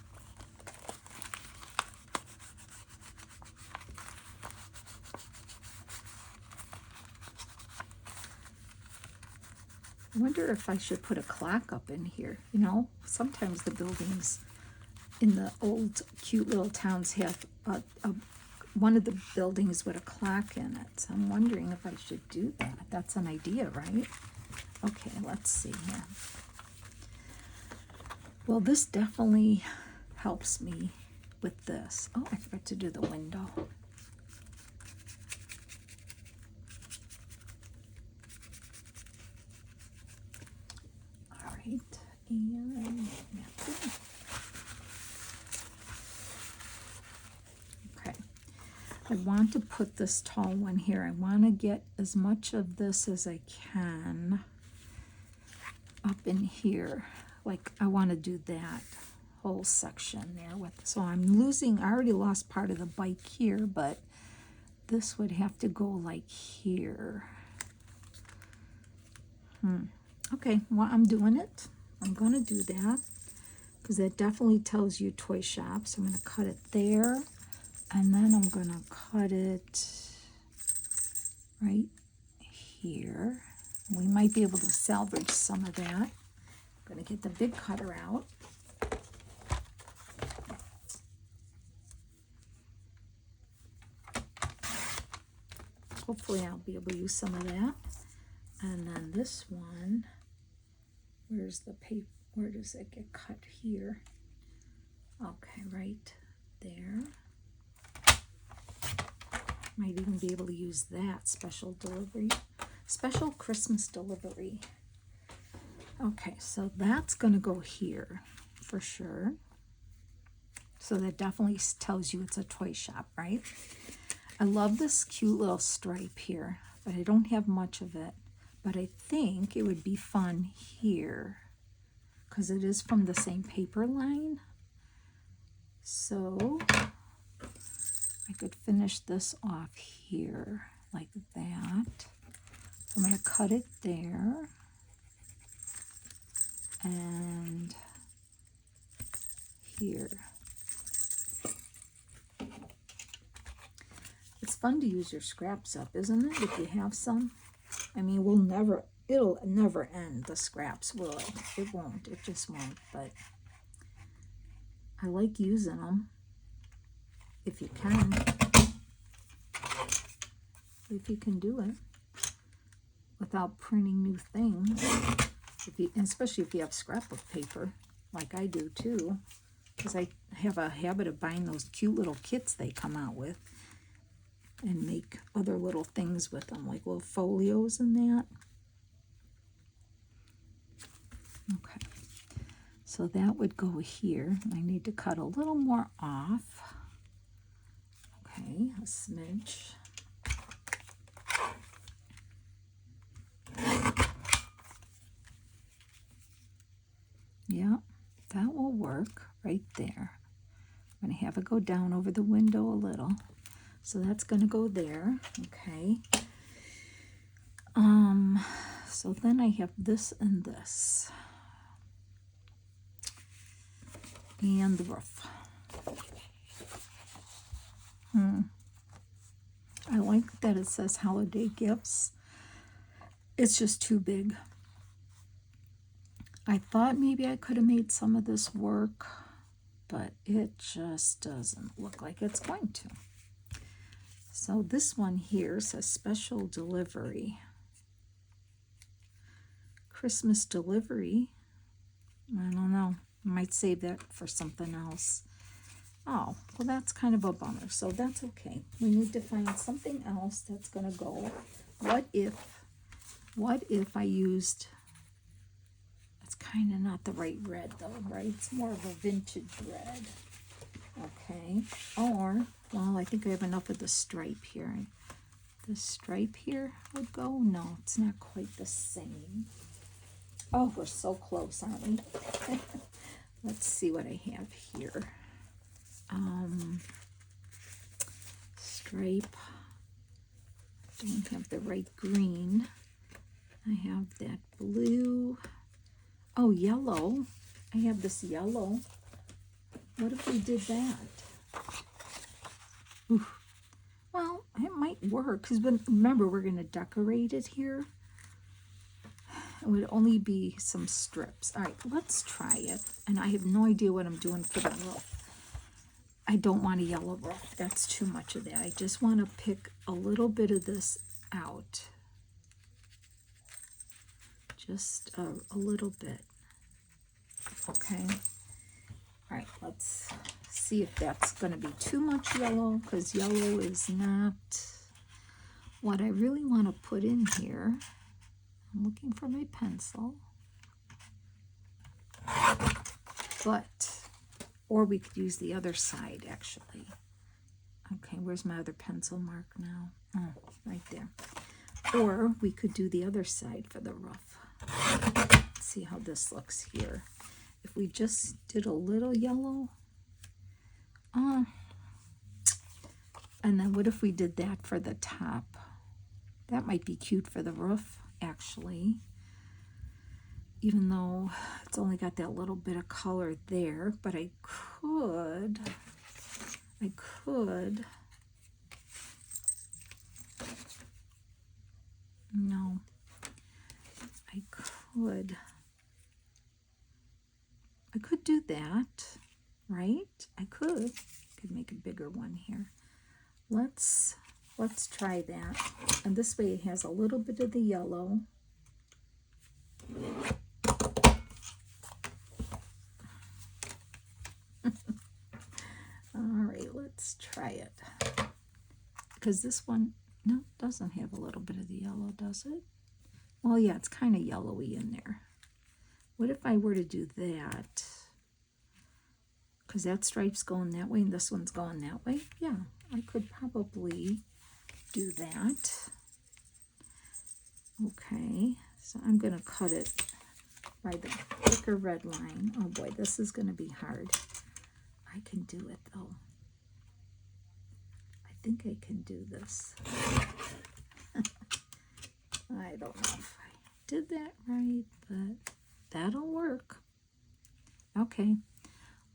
I wonder if I should put a clock up in here. You know, sometimes the buildings in the old cute little towns have one of the buildings with a clock in it. So I'm wondering if I should do that. That's an idea, right? Okay, let's see here. Well, this definitely helps me with this. Oh, I forgot to do the window. All right, and napkin. Okay, I want to put this tall one here. I want to get as much of this as I can up in here. Like, I want to do that whole section there with, so I'm losing, I already lost part of the bike here, but this would have to go like here. Okay, well, I'm doing it. I'm going to do that because that definitely tells you toy shop. So I'm going to cut it there, and then I'm going to cut it right here. We might be able to salvage some of that. I'm going to get the big cutter out. Hopefully I'll be able to use some of that. And then this one, where's the paper? Where does it get cut here? Okay, right there. Might even be able to use that special delivery, special Christmas delivery. Okay, so that's gonna go here for sure. So that definitely tells you it's a toy shop, right? I love this cute little stripe here. but I don't have much of it. But I think it would be fun here because it is from the same paper line. So I could finish this off here like that. I'm going to cut it there. And here. It's fun to use your scraps up, isn't it? If you have some. I mean, it'll never end, the scraps, will it? It won't. It just won't. But I like using them if you can. If you can do it without printing new things. Especially if you have scrapbook paper, like I do too. Because I have a habit of buying those cute little kits they come out with. And make other little things with them, like little folios and that. Okay, so that would go here. I need to cut a little more off. Okay, a smidge. Yeah, that will work right there. I'm going to have it go down over the window a little. So that's going to go there, okay. So then I have this and this. And the roof. I like that it says holiday gifts. It's just too big. I thought maybe I could have made some of this work, but it just doesn't look like it's going to. So this one here says special delivery. Christmas delivery. I don't know. I might save that for something else. Oh, well that's kind of a bummer. So that's okay. We need to find something else that's going to go. What if I used, it's kind of not the right red though, right? It's more of a vintage red. Okay, or, well, I think I have enough of the stripe here. The stripe here would go? No, it's not quite the same. Oh, we're so close, aren't we? Let's see what I have here. Stripe. Don't have the right green. I have that blue. Oh, yellow. I have this yellow. What if we did that? Ooh. Well, it might work, because remember, we're going to decorate it here. It would only be some strips. All right, let's try it. And I have no idea what I'm doing for the roof. I don't want a yellow roof. That's too much of that. I just want to pick a little bit of this out. Just a little bit. Okay. All right, let's see if that's going to be too much yellow, because yellow is not what I really want to put in here. I'm looking for my pencil. Or we could use the other side, actually. Okay, where's my other pencil mark now? Oh, right there. Or we could do the other side for the roof. Let's see how this looks here. If we just did a little yellow. And then what if we did that for the top? That might be cute for the roof, actually. Even though it's only got that little bit of color there. But I could. No. I could do that, right? I could make a bigger one here. Let's try that. And this way it has a little bit of the yellow. All right, let's try it. Because this one, no, doesn't have a little bit of the yellow, does it? Well, yeah, it's kind of yellowy in there. What if I were to do that? Because that stripe's going that way and this one's going that way. Yeah, I could probably do that. Okay, so I'm going to cut it by the thicker red line. Oh boy, this is going to be hard. I can do it though. I think I can do this. I don't know if I did that right, but that'll work. Okay,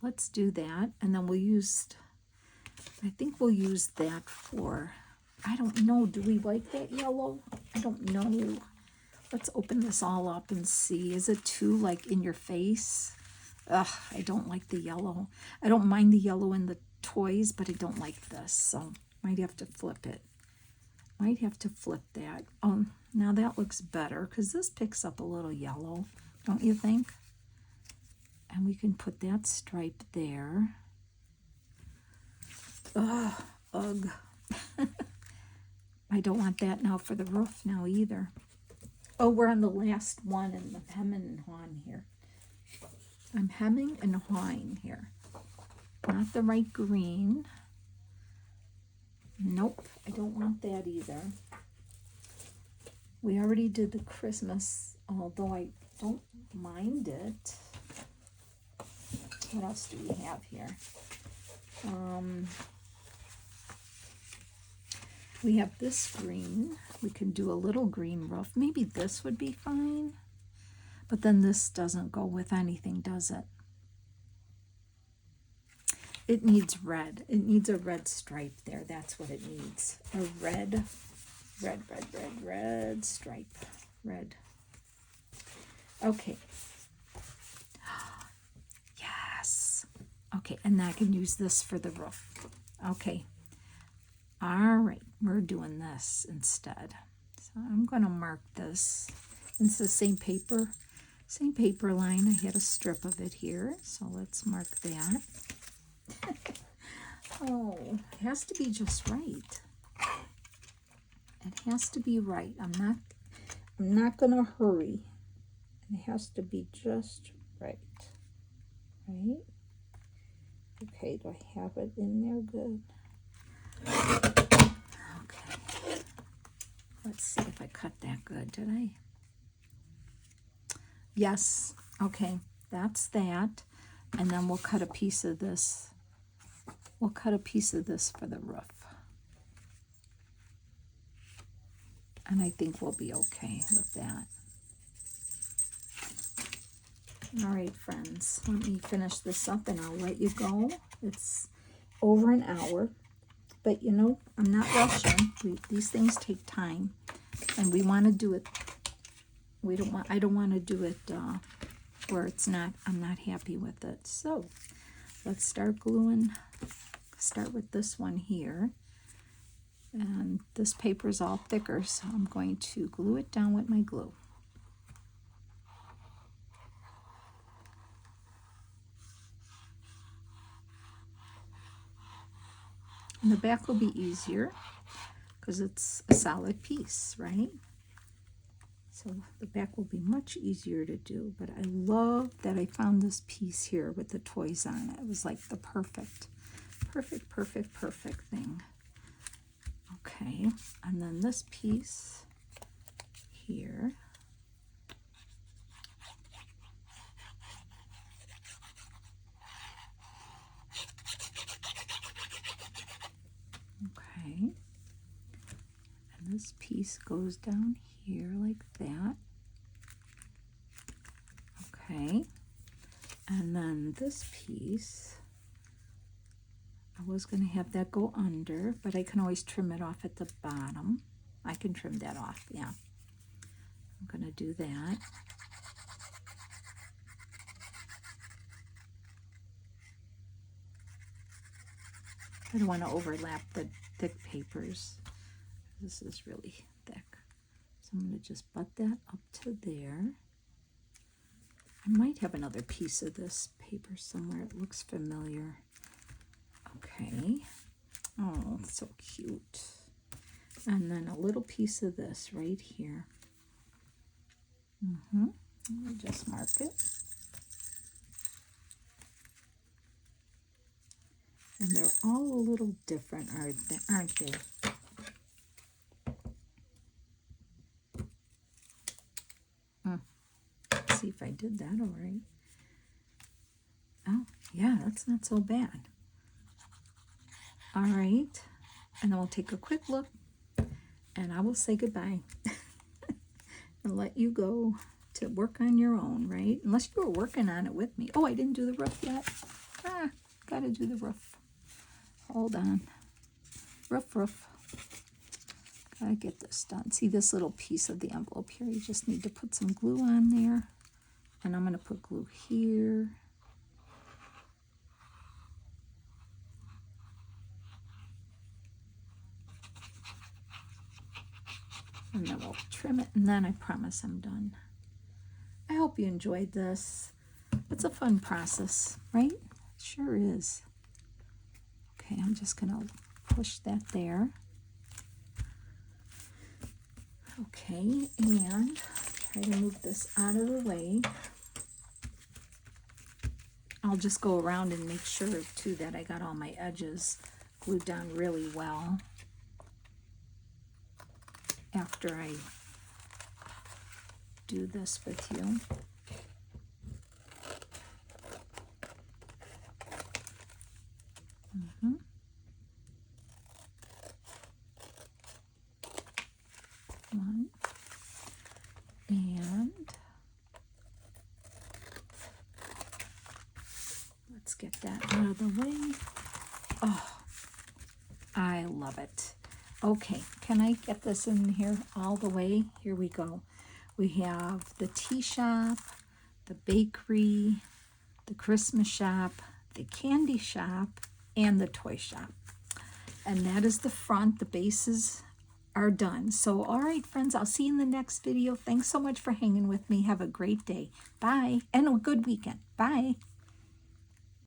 let's do that. And then we'll use, I think we'll use that for, I don't know, do we like that yellow? I don't know. Let's open this all up and see. Is it too like in your face? Ugh, I don't like the yellow. I don't mind the yellow in the toys, but I don't like this, so might have to flip it. Might have to flip that. Oh, now that looks better because this picks up a little yellow, don't you think? And we can put that stripe there. Ugh, ugh. I don't want that now for the roof now either. Oh, we're on the last one and I'm hemming and hawing here. I'm hemming and hawing here. Not the right green. Nope, I don't want that either. We already did the Christmas, although I don't mind it. What else do we have here? We have this green. We can do a little green roof. Maybe this would be fine. But then this doesn't go with anything, does it? It needs red. It needs a red stripe there. That's what it needs. A red stripe. Red. Okay. Yes. Okay, and I can use this for the roof. Okay. All right, we're doing this instead. So I'm going to mark this. It's the same paper line. I had a strip of it here, so let's mark that. Oh, it has to be just right. It has to be right. I'm not going to hurry. It has to be just right. Right? Okay, do I have it in there good? Okay. Let's see if I cut that good. Did I? Yes. Okay, that's that. And then we'll cut a piece of this. We'll cut a piece of this for the roof. And I think we'll be okay with that. All right, friends, let me finish this up and I'll let you go. It's over an hour, but you know, I'm not rushing. These things take time, and we want to do it. I don't want to do it where it's not. I'm not happy with it. So let's start gluing. Start with this one here, and this paper is all thicker, so I'm going to glue it down with my glue. And the back will be easier because it's a solid piece, right? So the back will be much easier to do, but I love that I found this piece here with the toys on it. It was like the perfect thing. Okay, and then this piece here. Okay, and this piece goes down here like that. Okay, and then this piece, I was going to have that go under, but I can always trim it off at the bottom. I can trim that off, yeah. I'm going to do that. I don't want to overlap the thick papers. This is really thick. So I'm going to just butt that up to there. I might have another piece of this paper somewhere. It looks familiar. Okay. Oh, it's so cute. And then a little piece of this right here. Let me just mark it. And they're all a little different, aren't they? see if I did that all right. Oh, yeah, that's not so bad. All right, and then we'll take a quick look, and I will say goodbye and let you go to work on your own, right? Unless you were working on it with me. Oh, I didn't do the roof yet. Gotta do the roof. Hold on. Roof. Gotta get this done. See this little piece of the envelope here? You just need to put some glue on there. And I'm gonna put glue here. And then we'll trim it, and then I promise I'm done. I hope you enjoyed this. It's a fun process, right? It sure is. Okay, I'm just gonna push that there. Okay, and try to move this out of the way. I'll just go around and make sure too that I got all my edges glued down really well after I do this with you. One. And let's get that out of the way. Oh, I love it. Okay, can I get this in here all the way? Here we go. We have the tea shop, the bakery, the Christmas shop, the candy shop, and the toy shop. And that is the front. The bases are done. So, all right, friends, I'll see you in the next video. Thanks so much for hanging with me. Have a great day. Bye. And a good weekend. Bye.